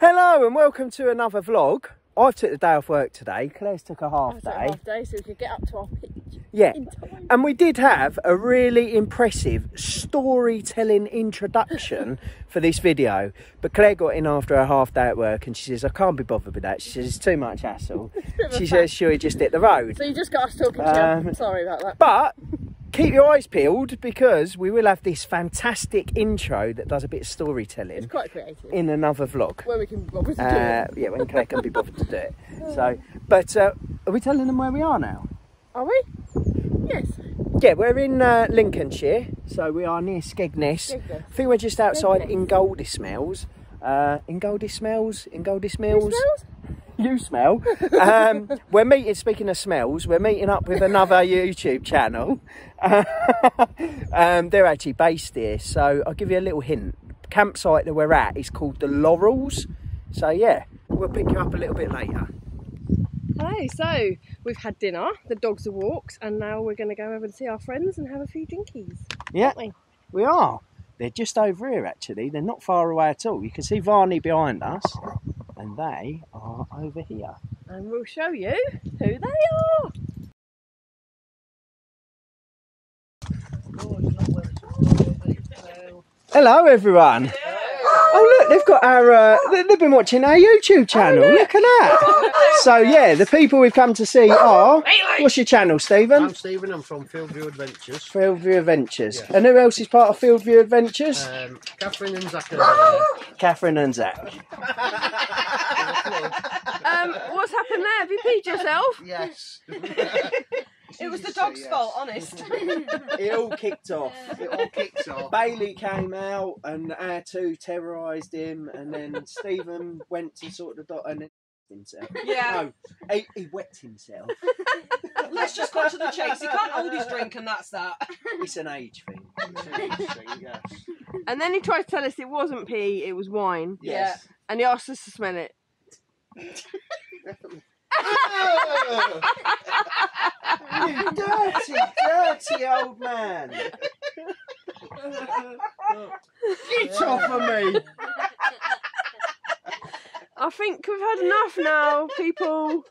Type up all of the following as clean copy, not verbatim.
Hello and welcome to another vlog. I've took the day off work today. Claire's took a half day. Half day so we could get up to our pitch. Yeah, and we did have a really impressive storytelling introduction for this video. But Claire got in after a half day at work and she says, I can't be bothered with that. She says, it's too much hassle. She says, should we just hit the road? So you just got us talking to you. Sorry about that. But keep your eyes peeled because we will have this fantastic intro that does a bit of storytelling. It's quite creative. In another vlog. Where we can be bothered to do it. Yeah, when Claire can be bothered to do it. So, but are we telling them where we are now? Are we? Yes. Yeah, we're in Lincolnshire, so we are near Skegness. I think we're just outside Ingoldmells. Ingoldmells? You smell. We're meeting, speaking of smells, we're meeting up with another YouTube channel. They're actually based here, so I'll give you a little hint. The campsite that we're at is called the Laurels. So yeah, we'll pick you up a little bit later. Hello, so we've had dinner, the dogs are walked, and now we're going to go over and see our friends and have a few drinkies. Yeah, we are. They're just over here actually, they're not far away at all. You can see Varney behind us, and they are over here. And we'll show you who they are. Hello everyone. Oh look, they've got our, they've been watching our YouTube channel, look at that. So yeah, the people we've come to see are, what's your channel, Stephen? I'm Stephen, I'm from Fieldview Adventures. Fieldview Adventures. Yes. And who else is part of Fieldview Adventures? Catherine and Zach. Catherine and Zach. What's happened there? Have you peed yourself? Yes. It was the dog's fault, honest. It all kicked off. It all kicks off. Bailey came out and our two terrorised him, and then Stephen went to sort the dog and then himself. Yeah. No, he wet himself. Let's just cut to the chase. He can't hold his drink and that's that. It's an age thing. It's an age thing, yes. And then he tried to tell us it wasn't pee, it was wine. Yes. Yeah. And he asked us to smell it. You dirty old man. Get off of me. I think we've had enough now, people.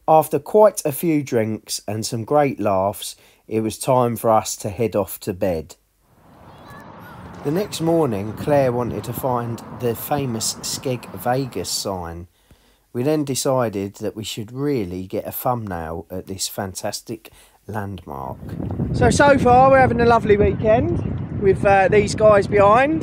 After quite a few drinks and some great laughs, it was time for us to head off to bed. The next morning, Claire wanted to find the famous Skeg Vegas sign. We then decided that we should really get a thumbnail at this fantastic landmark. So far we're having a lovely weekend with these guys behind.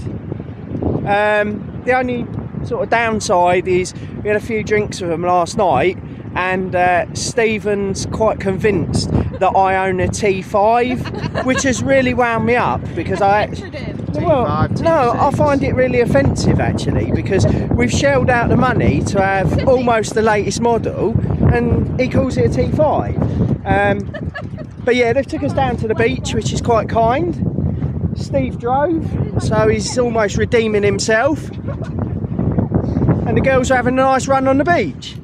The only sort of downside is we had a few drinks with them last night, and Stephen's quite convinced that I own a T5, which has really wound me up because I find it really offensive actually, because we've shelled out the money to have almost the latest model and he calls it a T5. But yeah, they've took us down to the beach, which is quite kind. Steve drove, so he's almost redeeming himself, and the girls are having a nice run on the beach.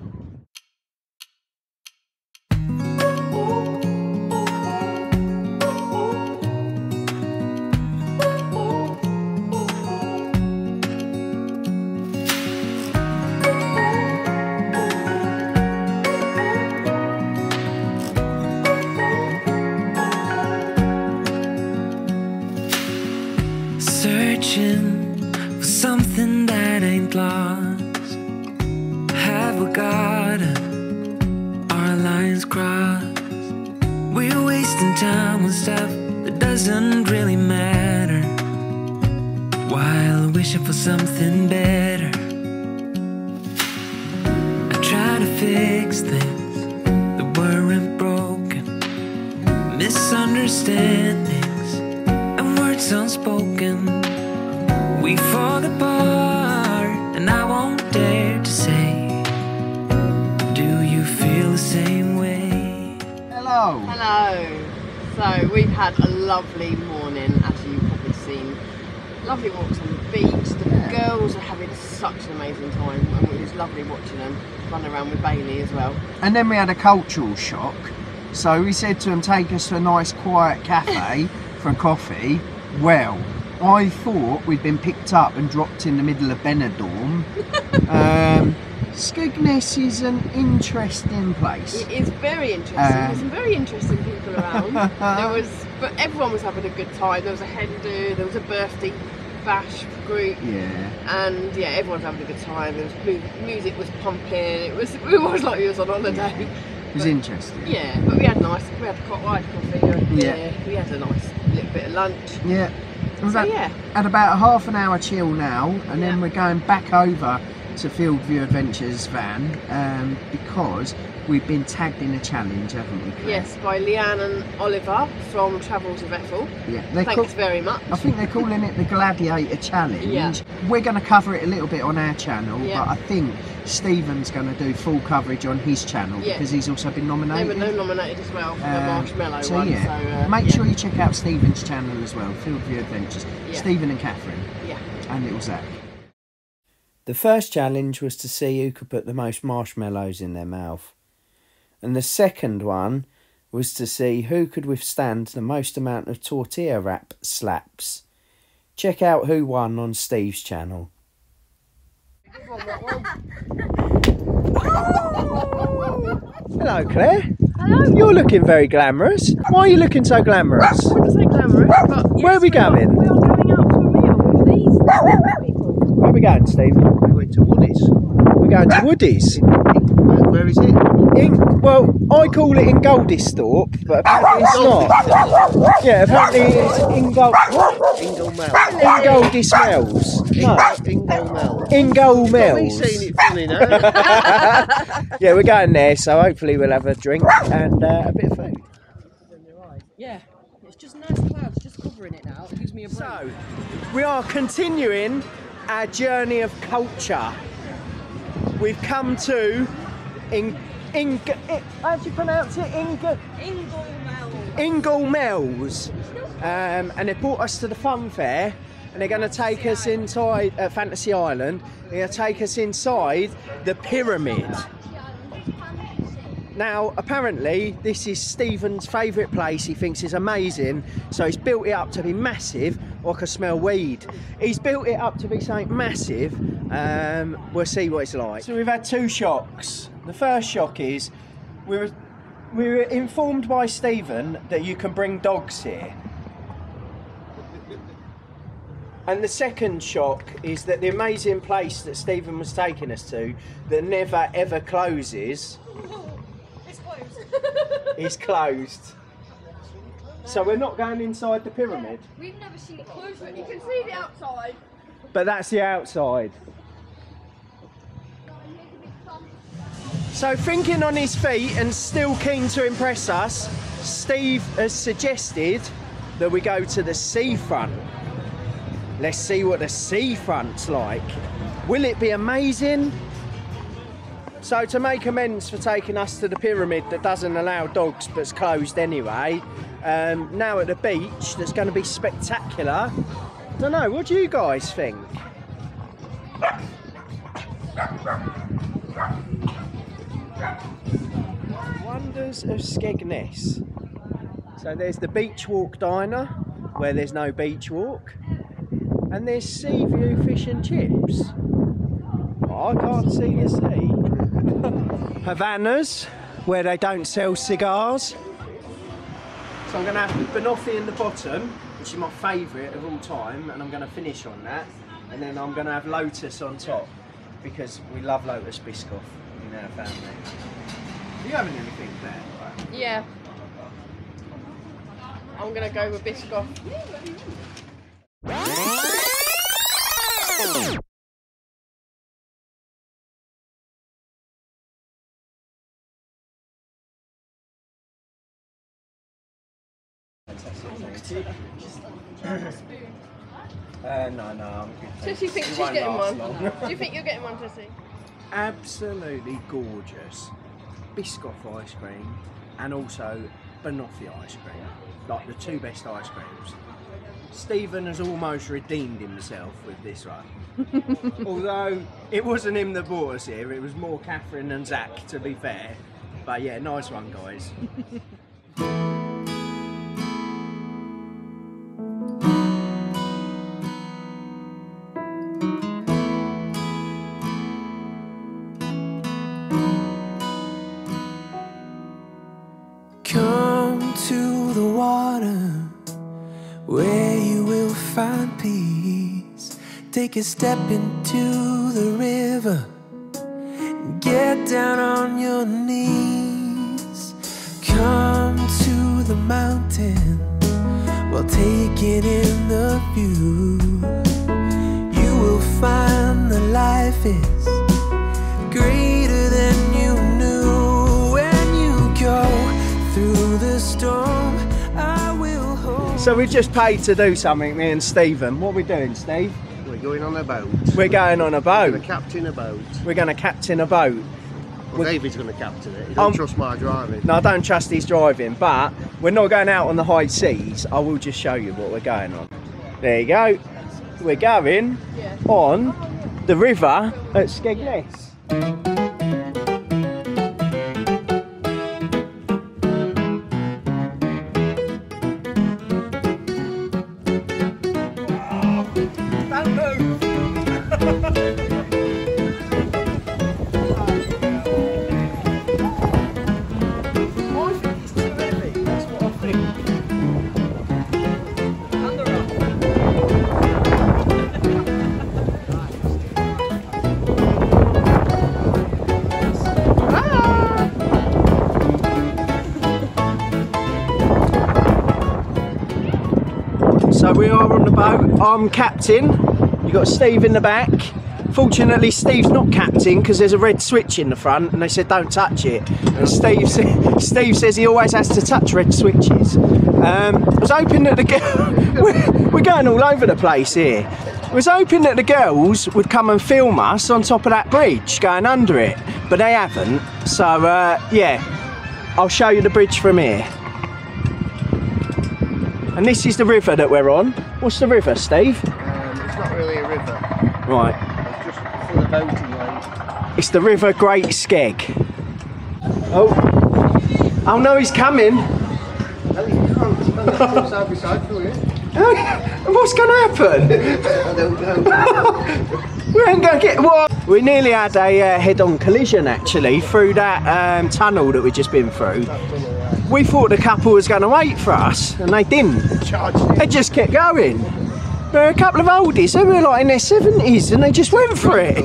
Searching for something that ain't lost. Have we got our lines crossed? We're wasting time on stuff that doesn't really matter, while wishing for something better. I try to fix things that weren't broken, misunderstandings and words unspoken. We fall apart, and I won't dare to say, do you feel the same way? Hello. Hello. So we've had a lovely morning, as you've probably seen. Lovely walks on the beach. The girls are having such an amazing time, and it was lovely watching them run around with Bailey as well. And then we had a cultural shock. So we said to them, take us to a nice quiet cafe for a coffee. Well, I thought we'd been picked up and dropped in the middle of Benidorm. Skegness is an interesting place. It is very interesting. There's some very interesting people around. But everyone was having a good time. There was a hen do, there was a birthday bash group. Yeah. And yeah, everyone's having a good time. There was music was pumping. It was like we was on holiday. It was interesting. Yeah, but we had coffee. Yeah, we had a nice little bit of lunch. Yeah. We've So, had about a half an hour chill now, and then we're going back over to Fieldview Adventures van because we've been tagged in a challenge, haven't we, Claire? Yes, by Leanne and Oliver from Travels of Ethel. Yeah, Thanks very much. I think they're calling it the Gladiator Challenge. Yeah. We're going to cover it a little bit on our channel, Yeah. but I think Stephen's going to do full coverage on his channel because he's also been nominated. They were nominated as well for the marshmallow so one. Yeah, So make sure you check out Stephen's channel as well, Fieldview Adventures. Yeah. Stephen and Catherine. Yeah. And little Zach. The first challenge was to see who could put the most marshmallows in their mouth. And the second one was to see who could withstand the most amount of tortilla wrap slaps. Check out who won on Steve's channel. Hello, Claire. Hello. You're looking very glamorous. Why are you looking so glamorous? I wouldn't say glamorous, but Where are we going? We are going out for a meal with these people. Where are we going, Stephen? We went to Woodies. We're going to Woody's. Where is it? Well, I call it Ingoldisthorpe, but apparently it's not. Yeah, apparently it's Ingoldmells. Ingoldismells. No, Ingoldmells. Ingoldmells. He's seen it funny now. Yeah, we're going there, so hopefully we'll have a drink and a bit of food. Yeah, it's just nice clouds just covering it now. It gives me a break. So, we are continuing our journey of culture. We've come to how do you pronounce it? Ingoldmells. And they brought us to the fun fair, and they're going to take us inside Fantasy Island. They're going to take us inside the pyramid. Now, apparently, this is Stephen's favourite place. He thinks it's amazing, so he's built it up to be massive. I can smell weed. He's built it up to be something massive. We'll see what it's like. So we've had two shocks. The first shock is we were informed by Stephen that you can bring dogs here. And the second shock is that the amazing place that Stephen was taking us to, that never ever closes, is closed. So we're not going inside the pyramid. We've never seen it close, but You can see the outside. But that's the outside. So thinking on his feet and still keen to impress us, Steve has suggested that we go to the seafront. Let's see what the seafront's like. Will it be amazing? So to make amends for taking us to the pyramid that doesn't allow dogs but's closed anyway, now at the beach that's going to be spectacular. I don't know, what do you guys think? Wonders of Skegness. So there's the Beach Walk Diner, where there's no beach walk, and there's Seaview Fish and Chips. Oh, I can't see the sea. Havana's, where they don't sell cigars. So I'm going to have banoffee in the bottom, which is my favourite of all time, and I'm going to finish on that. And then I'm going to have Lotus on top, because we love Lotus Biscoff in our family. Are you having anything there? Right? Yeah. I'm going to go with Biscoff. No, I'm good. Tussie thinks she's getting one. Do you think you're getting one, Tussie? Absolutely gorgeous Biscoff ice cream and also banoffee ice cream, like the two best ice creams. Stephen has almost redeemed himself with this one. Although it wasn't him that brought us here, it was more Catherine and Zach, to be fair. But yeah, nice one, guys. take a step into the river and get down on your knees. Come to the mountain while taking in the view. You will find that life is greater than you knew. When you go through the storm, I will hold. So we've just paid to do something, me and Stephen. What are we doing, Steve? We're going on a boat. We're going on a We're boat. going to captain a boat. We're going to captain a boat. Well, David's going to captain it. He don't trust my driving. No, I don't trust his driving, but we're not going out on the high seas. I will just show you what we're going on. There you go. We're going on the river at Skegness. Don't move. So we are on the boat. I'm captain. You got Steve in the back. Fortunately, Steve's not captain because there's a red switch in the front, and they said don't touch it. And Steve says he always has to touch red switches. I was hoping that the we're going all over the place here. I was hoping that the girls would come and film us on top of that bridge, going under it, but they haven't. So yeah, I'll show you the bridge from here. And this is the river that we're on. What's the river, Steve? It's not really a river. Right. It's just full of boating lanes. It's the River Great Skeg. Oh. Oh no, he's coming. No, you can't. Side by side for you. What's going to happen? I don't know. We ain't going to get what? We nearly had a head-on collision actually through that tunnel that we've just been through. We thought the couple was going to wait for us, and they didn't. They just kept going. There were a couple of oldies, they were like in their 70s, and they just went for it.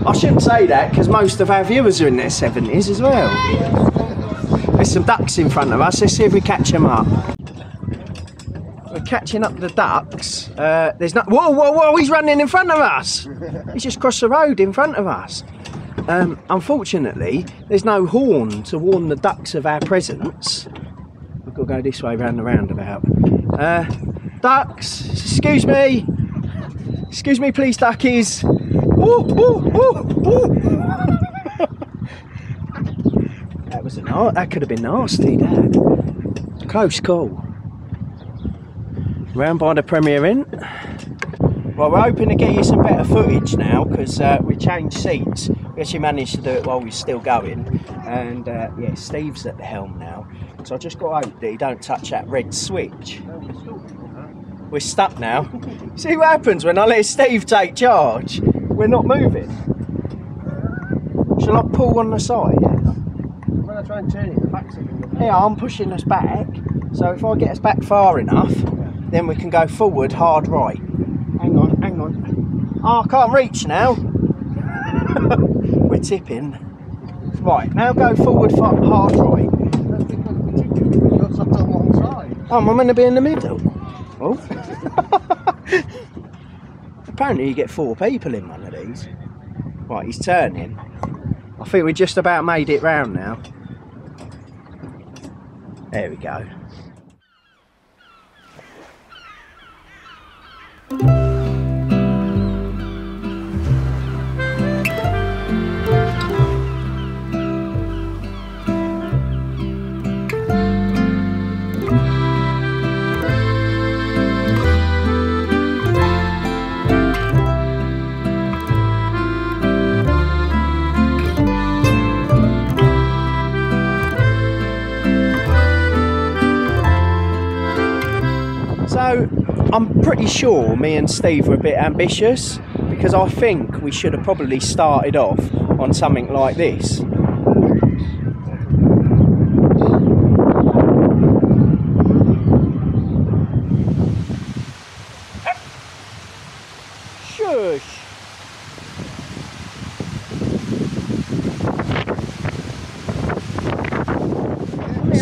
I shouldn't say that, because most of our viewers are in their 70s as well. There's some ducks in front of us, let's see if we catch them up. We're catching up the ducks. There's no. Whoa, whoa, whoa! He's running in front of us. He's just crossed the road in front of us. Unfortunately, there's no horn to warn the ducks of our presence. We've got to go this way round the roundabout. Ducks, excuse me. Excuse me, please, duckies. Ooh, ooh, ooh, ooh. That could have been nasty, Dad. Close call. Round by the Premier Inn. Well, we're hoping to get you some better footage now because we changed seats. We actually managed to do it while we're still going. And yeah, Steve's at the helm now. So I just got to hope that he don't touch that red switch. We're stuck now. See what happens when I let Steve take charge? We're not moving. Shall I pull on the side? When I try and turn it, the back's up in the back. Yeah, I'm pushing us back. So if I get us back far enough, then we can go forward hard right. Hang on, hang on. Oh, I can't reach now. We're tipping. Right, now go forward hard right. You're sat on one side. Oh, I'm going to be in the middle. Oh. Apparently you get 4 people in one of these. Right, he's turning. I think we just about made it round now. There we go. So I'm pretty sure me and Steve were a bit ambitious because I think we should have probably started off on something like this.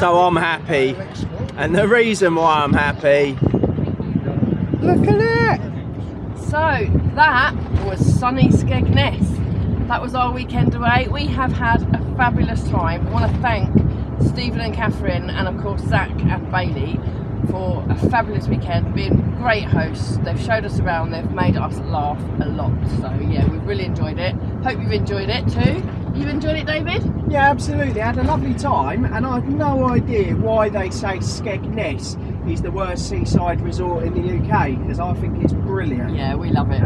So I'm happy. And the reason why I'm happy, look at it. So that was sunny Skegness. That was our weekend away. We have had a fabulous time. I want to thank Stephen and Catherine and of course Zach and Bailey for a fabulous weekend, being great hosts. They've showed us around, they've made us laugh a lot. So yeah, we've really enjoyed it. Hope you've enjoyed it too. You've enjoyed it, David? Yeah, absolutely. I had a lovely time, and I have no idea why they say Skegness is the worst seaside resort in the UK, because I think it's brilliant. Yeah, we love it.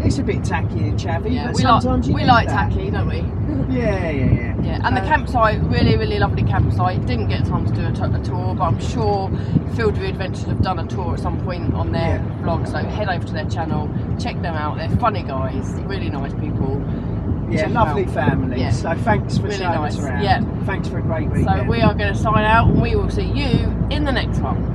It's a bit tacky and chavvy, Yeah, but we sometimes we like tacky, don't we? Yeah. Yeah, and the campsite, really lovely campsite. Didn't get time to do a tour, but I'm sure Field View Adventures have done a tour at some point on their vlog, so head over to their channel, check them out. They're funny guys, really nice people. Yeah, lovely family. Yeah. So thanks for Really showing nice. us around. Yeah. Thanks for a great weekend. So we are going to sign out, and we will see you in the next one.